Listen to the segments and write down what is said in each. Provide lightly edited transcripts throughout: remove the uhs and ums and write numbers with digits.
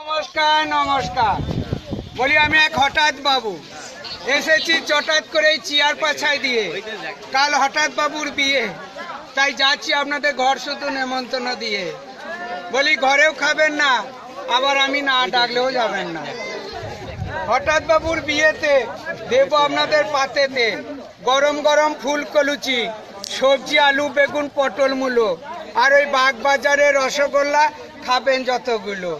নমস্কার নমস্কার। বলি আমি এক হঠাৎ বাবু এসেছি চটাৎ করে চেয়ার পাছায় দিয়ে। কাল হঠাৎ বাবুর বিয়ে, তাই যাচ্ছি আপনাদের ঘর শুধু নেমন্তন্ন দিয়ে। বলি ঘরেও খাবেন না, আবার আমি না ডাকলেও যাবেন না। হঠাৎ বাবুর বিয়েতে দেব আপনাদের পাতেতে গরম গরম ফুলকলুচি, সবজি আলু বেগুন পটল মূলো, আর ওই বাগবাজারের রসগোল্লা খাবেন যতগুলো।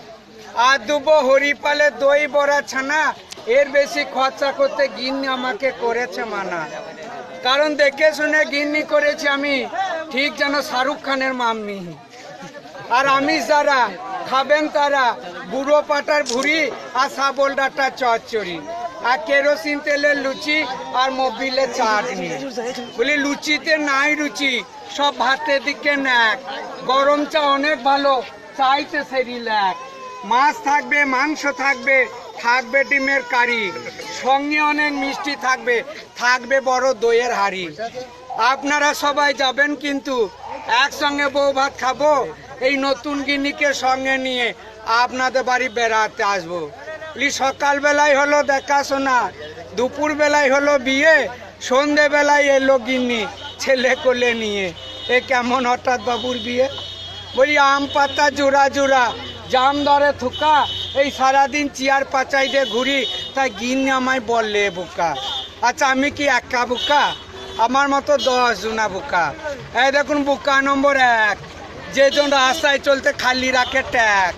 আর দুবো হরিপালে দই বড়া ছানা, এর বেশি খরচা করতে গিন্নি আমাকে করেছে মানা। কারণ দেখে শুনে গিন্নি করেছি আমি, ঠিক যেন শাহরুখ খানের মাম্মি। আর আমিষ যারা খাবেন তারা বুড়ো পাটার ভুড়ি আর শাবল ডাঁটার চচ্চড়ি, আর কেরোসিন তেলের লুচি আর মোবিলের চাটনি। বলি লুচিতে নাই রুচি, সব ভাতের দিকে ন্যাক। গরম চা অনেক ভালো, চাইতে সেরি ল্যাক। মাছ থাকবে, মাংস থাকবে, থাকবে ডিমের কারি, সঙ্গে অনেক মিষ্টি থাকবে, থাকবে বড় দইয়ের হাঁড়ি। আপনারা সবাই যাবেন কিন্তু একসঙ্গে বউ ভাত খাবো। এই নতুন গিন্নিকে সঙ্গে নিয়ে আপনাদের বাড়ি বেড়াতে আসবো। সকাল বেলায় হলো দেখাশোনা, দুপুর বেলায় হলো বিয়ে, সন্ধে বেলায় এলো গিন্নি ছেলে কোলে নিয়ে। এ কেমন হঠাৎ বাবুর বিয়ে? বলি আম পাতা জোড়া জোড়া, জাম ধরে থুকা, এই সারাদিন চেয়ার পাচাই দিয়ে ঘুরি, তাই গিন্নি আমায় বললে বোকা। আচ্ছা আমি কি একা বোকা? আমার মতো 10 জনা বোকা। এই দেখুন বোকা নম্বর 1, যেজন রাস্তায় চলতে খালি রাখে ট্যাগ।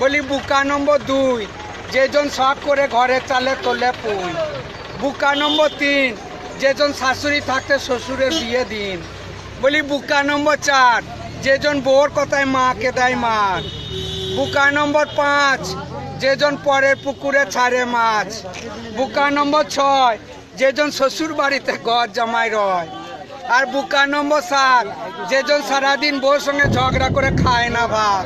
বলি বোকা নম্বর 2, যেজন শখ করে ঘরে চালে তোলে পুই। বোকা নম্বর 3, যেজন শাশুড়ি থাকতে শ্বশুরের বিয়ে দিন। বলি বোকা নম্বর 4, যেজন বউর কথায় মাকে দেয় মার। বোকা নম্বর 5, যেজন পরের পুকুরে ছাড়ে মাছ। বোকা নম্বর 6, যেজন শ্বশুর বাড়িতে ঘর জামাই রয়। আর বোকা নম্বর 7, যেজন সারাদিন বউর সঙ্গে ঝগড়া করে খায় না ভাত।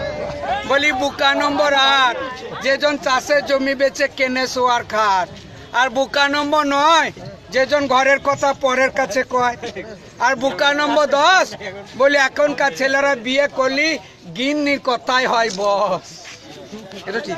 বলি বোকা নম্বর 8, যেজন চাষের জমি বেচে কেনে শোয়ার খাট। আর বোকা নম্বর 9, যেজন ঘরের কথা পরের কাছে কয়। আর বোকা নম্বর 10, বলি এখনকার ছেলেরা বিয়ে করলি গিন্নির কথাই হয় বস। এটা ঠিক।